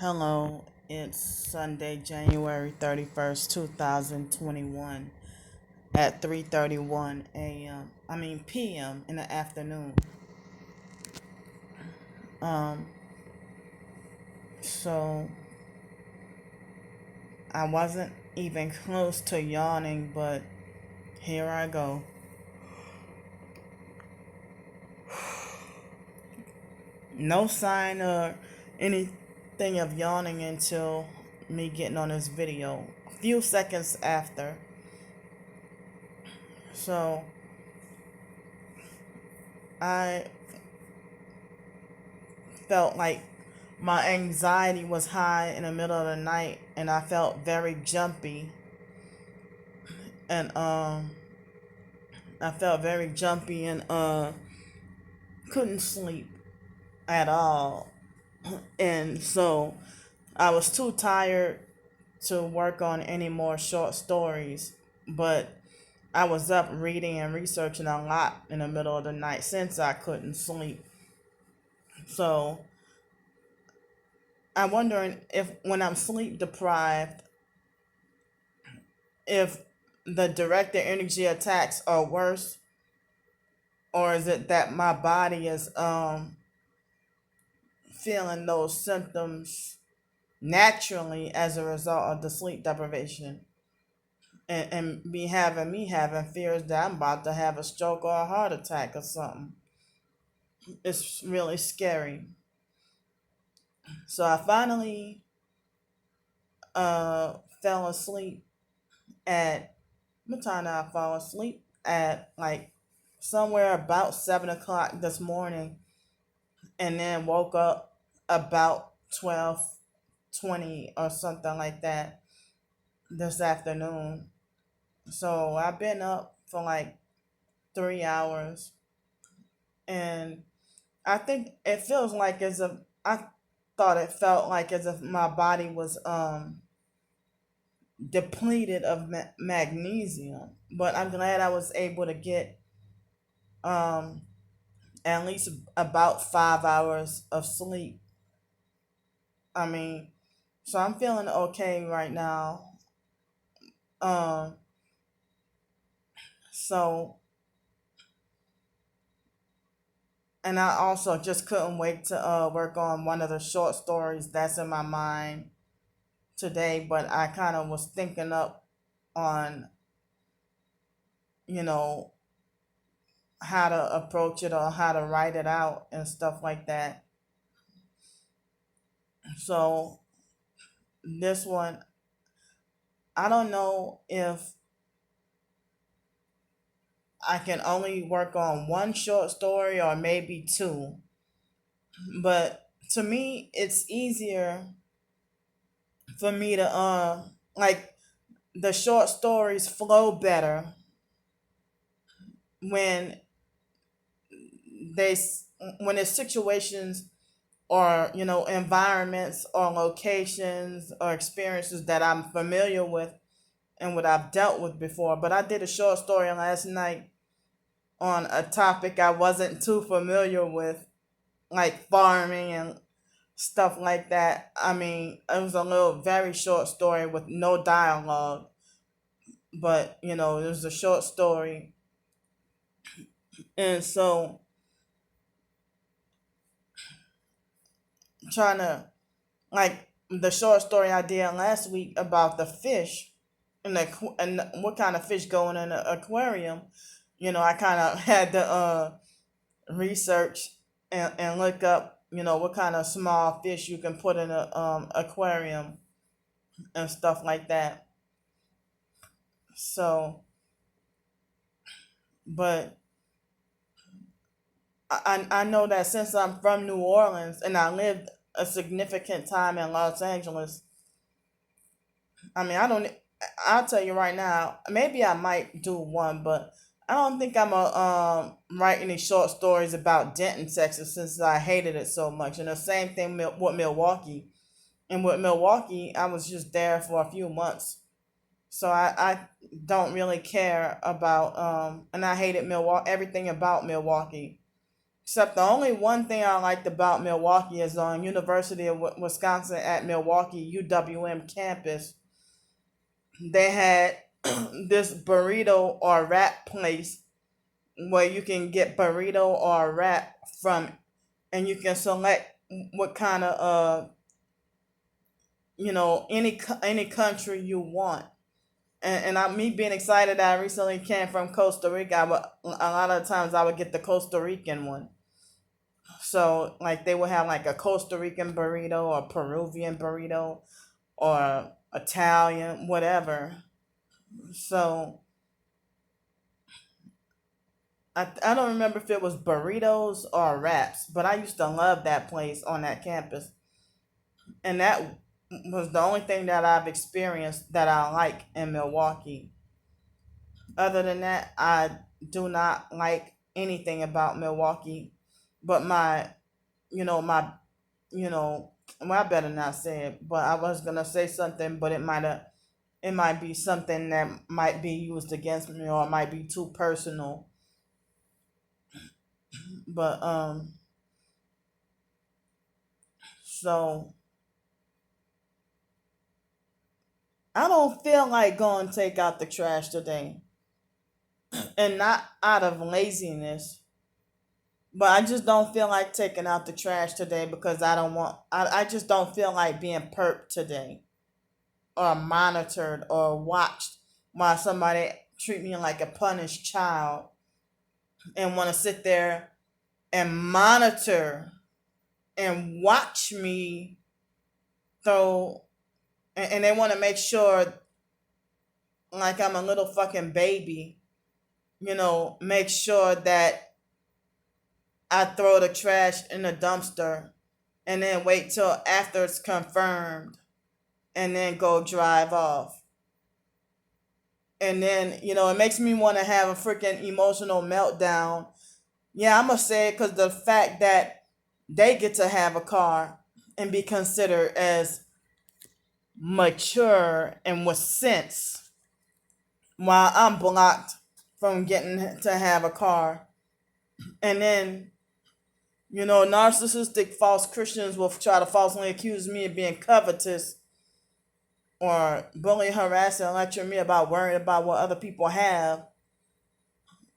Hello, it's Sunday, January 31st, 2021 at 3:31 a.m. p.m. in the afternoon. Um so I wasn't even close to yawning, but here I go. No sign or anything of yawning until me getting on this video. A few seconds after. So I felt like my anxiety was high in the middle of the night, and I felt very jumpy, and I felt very jumpy and couldn't sleep at all. And so I was too tired to work on any more short stories, but I was up reading and researching a lot in the middle of the night since I couldn't sleep. So I'm wondering if when I'm sleep deprived, if the directed energy attacks are worse, or is it that my body is feeling those symptoms naturally as a result of the sleep deprivation, and me having fears that I'm about to have a stroke or a heart attack or something. It's really scary. So I finally fell asleep at what time did I fall asleep? At like somewhere about 7 o'clock this morning, and then woke up about 12:20 or something like that this afternoon. So I've been up for like 3 hours, and I think it feels like as if I thought it felt like as if my body was depleted of magnesium, but I'm glad I was able to get um at least about 5 hours of sleep. I mean, so I'm feeling okay right now. Um, so, and I also just couldn't wait to work on one of the short stories that's in my mind today. But I kind of was thinking up on, you know, how to approach it or how to write it out and stuff like that. So this one, I don't know if I can only work on one short story or maybe two. But to me, it's easier for me to like the short stories flow better when they when it's situations or environments or locations or experiences that I'm familiar with and what I've dealt with before. But I did a short story last night on a topic I wasn't too familiar with, like farming and stuff like that. I mean, it was a little very short story with no dialogue, but it was a short story. And so trying to, like, the short story I did last week about the fish and what kind of fish go in an aquarium. I kind of had to research and look up, what kind of small fish you can put in a aquarium and stuff like that. So, but I know that since I'm from New Orleans and I lived a significant time in Los Angeles, I mean, I don't. I'll tell you right now. Maybe I might do one, but I don't think I'm gonna write any short stories about Denton, Texas, since I hated it so much. And the same thing with Milwaukee. And with Milwaukee, I was just there for a few months, so I don't really care about and I hated Milwaukee, everything about Milwaukee. Except the only one thing I liked about Milwaukee is on University of Wisconsin at Milwaukee UWM campus. They had this burrito or wrap place where you can get burrito or wrap from, and you can select what kind of any country you want. And me being excited that I recently came from Costa Rica, a lot of times I would get the Costa Rican one. So like they would have like a Costa Rican burrito or Peruvian burrito or Italian, whatever. So I don't remember if it was burritos or wraps, but I used to love that place on that campus. And that was the only thing that I've experienced that I like in Milwaukee. Other than that, I do not like anything about Milwaukee. But you know, my, you know, well, I better not say it. But I was gonna say something, but it might be something that might be used against me, or it might be too personal. But so I don't feel like going to take out the trash today, and not out of laziness. But I just don't feel like taking out the trash today because I just don't feel like being perked today or monitored or watched while somebody treat me like a punished child and want to sit there and monitor and watch me throw, and they want to make sure like I'm a little fucking baby, make sure that I throw the trash in the dumpster and then wait till after it's confirmed and then go drive off. And then, it makes me want to have a freaking emotional meltdown. Yeah, I'm going to say it because the fact that they get to have a car and be considered as mature and with sense, while I'm blocked from getting to have a car. And then, narcissistic false Christians will try to falsely accuse me of being covetous or bully, harass, and lecture me about worrying about what other people have,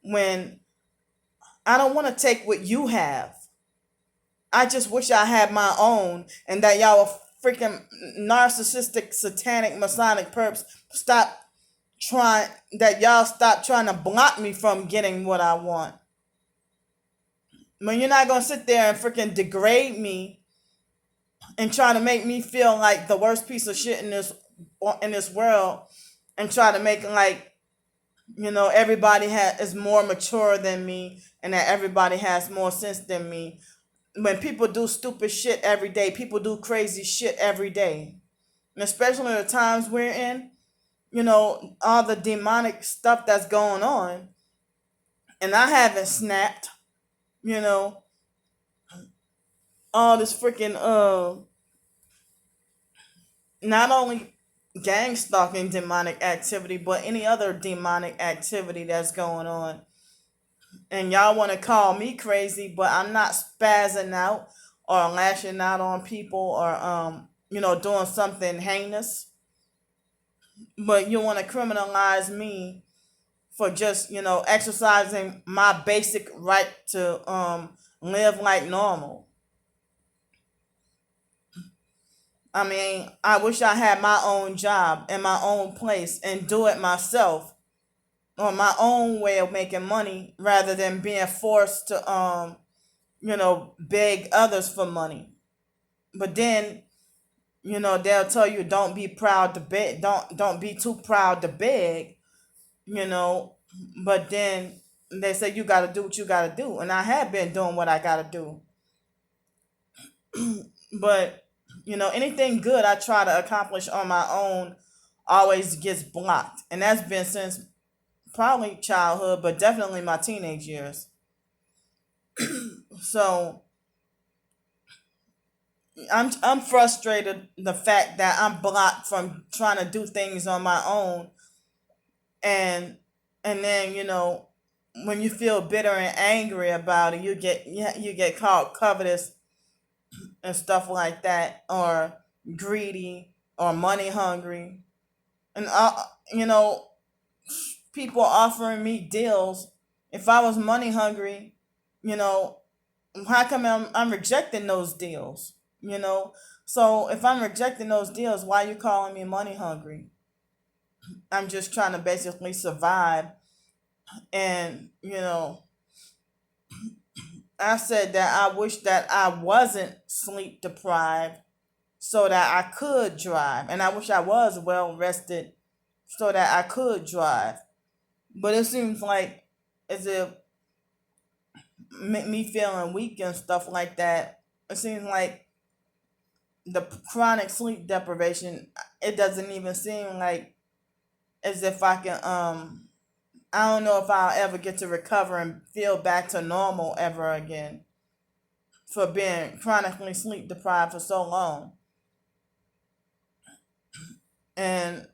when I don't want to take what you have. I just wish I had my own, and that y'all were freaking narcissistic, satanic, Masonic perps stop trying to block me from getting what I want. But you're not gonna sit there and freaking degrade me and try to make me feel like the worst piece of shit in this world, and try to make like everybody is more mature than me, and that everybody has more sense than me. When people do stupid shit every day, people do crazy shit every day, and especially the times we're in, all the demonic stuff that's going on, and I haven't snapped, you know, all this freaking not only gang stalking demonic activity, but any other demonic activity that's going on. And y'all want to call me crazy, but I'm not spazzing out or lashing out on people, or doing something heinous. But you want to criminalize me for just exercising my basic right to live like normal. I mean, I wish I had my own job and my own place and do it myself, or my own way of making money, rather than being forced to beg others for money. But then, they'll tell you don't be proud to beg, don't be too proud to beg, you know. But then they say you got to do what you got to do, and I have been doing what I got to do. But anything good I try to accomplish on my own always gets blocked, and that's been since probably childhood, but definitely my teenage years. So I'm frustrated the fact that I'm blocked from trying to do things on my own, and and then when you feel bitter and angry about it, you get called covetous and stuff like that, or greedy, or money hungry, and you know, people offering me deals. If I was money hungry, you know, how come I'm rejecting those deals? You know, so if I'm rejecting those deals, why are you calling me money hungry? I'm just trying to basically survive, and I said that I wish that I wasn't sleep deprived so that I could drive. And I wish I was well rested so that I could drive. But it seems like as if me feeling weak and stuff like that, it seems like the chronic sleep deprivation, it doesn't even seem like as if I can I don't know if I'll ever get to recover and feel back to normal ever again for being chronically sleep deprived for so long. And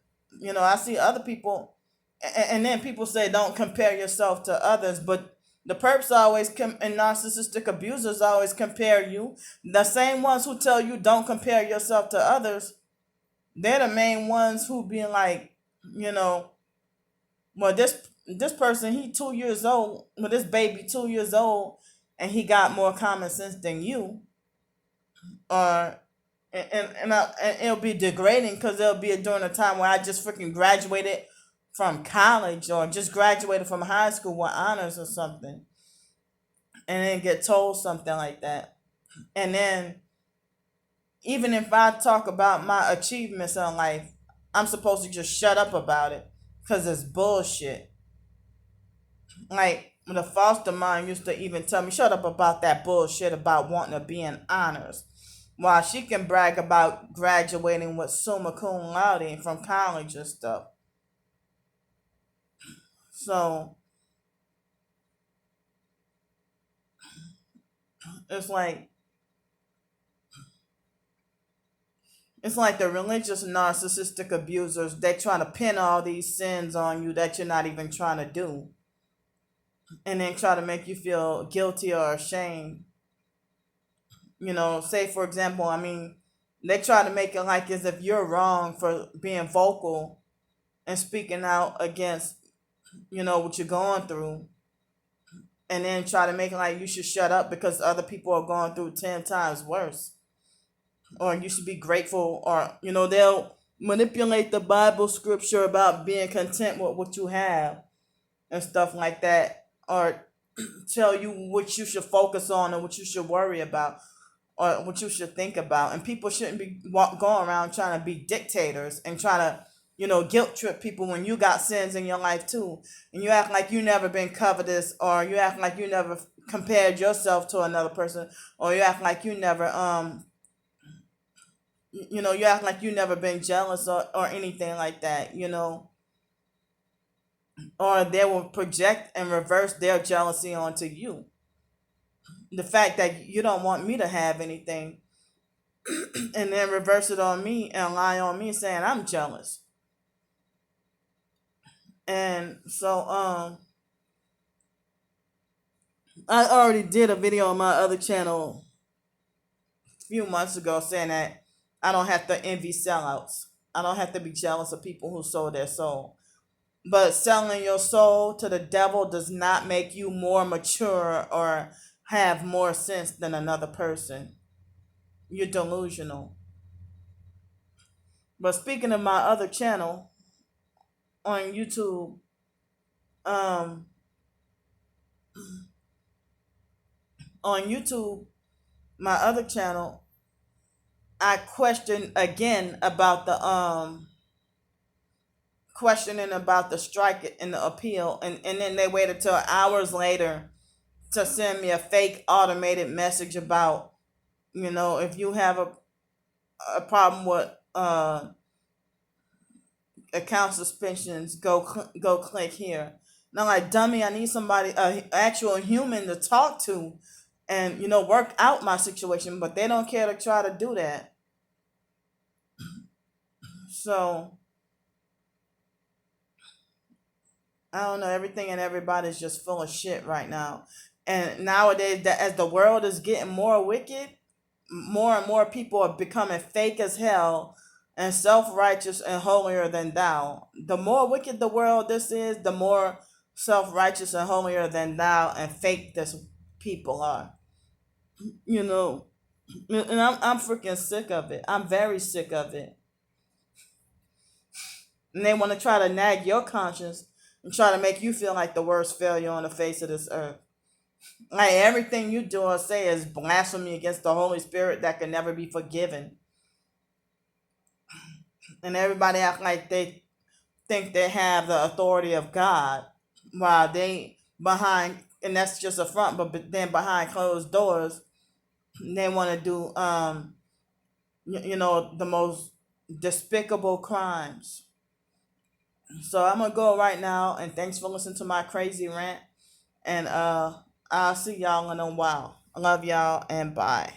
I see other people, and then people say don't compare yourself to others, but the perps always and narcissistic abusers always compare you. The same ones who tell you don't compare yourself to others, they're the main ones who be like, you know, well, this person, he 2 years old, well, this baby 2 years old, and he got more common sense than you. Or and it'll be degrading because it'll be during a time where I just freaking graduated from college or just graduated from high school with honors or something, and then get told something like that. And then even if I talk about my achievements in life, I'm supposed to just shut up about it because it's bullshit. Like the foster mom used to even tell me, shut up about that bullshit about wanting to be in honors. While she can brag about graduating with summa cum laude from college and stuff. So it's like it's like the religious narcissistic abusers, they trying to pin all these sins on you that you're not even trying to do. And then try to make you feel guilty or ashamed. Say for example, I mean, they try to make it like as if you're wrong for being vocal and speaking out against, what you're going through. And then try to make it like you should shut up because other people are going through 10 times worse. Or you should be grateful, or, they'll manipulate the Bible scripture about being content with what you have and stuff like that. Or tell you what you should focus on and what you should worry about or what you should think about. And people shouldn't be going around trying to be dictators and trying to, guilt trip people when you got sins in your life too. And you act like you never been covetous, or you act like you never compared yourself to another person, or you act like you never, you act like you never been jealous or anything like that, or they will project and reverse their jealousy onto you. The fact that you don't want me to have anything, and then reverse it on me and lie on me saying I'm jealous. And so I already did a video on my other channel a few months ago saying that I don't have to envy sellouts. I don't have to be jealous of people who sold their soul. But selling your soul to the devil does not make you more mature or have more sense than another person. You're delusional. But speaking of my other channel on YouTube, um, on YouTube, my other channel, I questioned again about the questioning about the strike and the appeal, and then they waited till hours later to send me a fake automated message about, if you have a problem with account suspensions, go click here. And I'm like, dummy, I need somebody, actual human to talk to, and work out my situation. But they don't care to try to do that. So I don't know, everything and everybody's just full of shit right now. And nowadays, that as the world is getting more wicked, more and more people are becoming fake as hell and self-righteous and holier than thou. The more wicked the world this is, the more self-righteous and holier than thou and fake this people are. You know, and I'm freaking sick of it. I'm very sick of it. And they want to try to nag your conscience and try to make you feel like the worst failure on the face of this earth. Like everything you do or say is blasphemy against the Holy Spirit that can never be forgiven. And everybody act like they think they have the authority of God while they behind, and that's just a front, but then behind closed doors, they want to do, the most despicable crimes. So I'm gonna go right now, and thanks for listening to my crazy rant. And I'll see y'all in a while. I love y'all, and bye.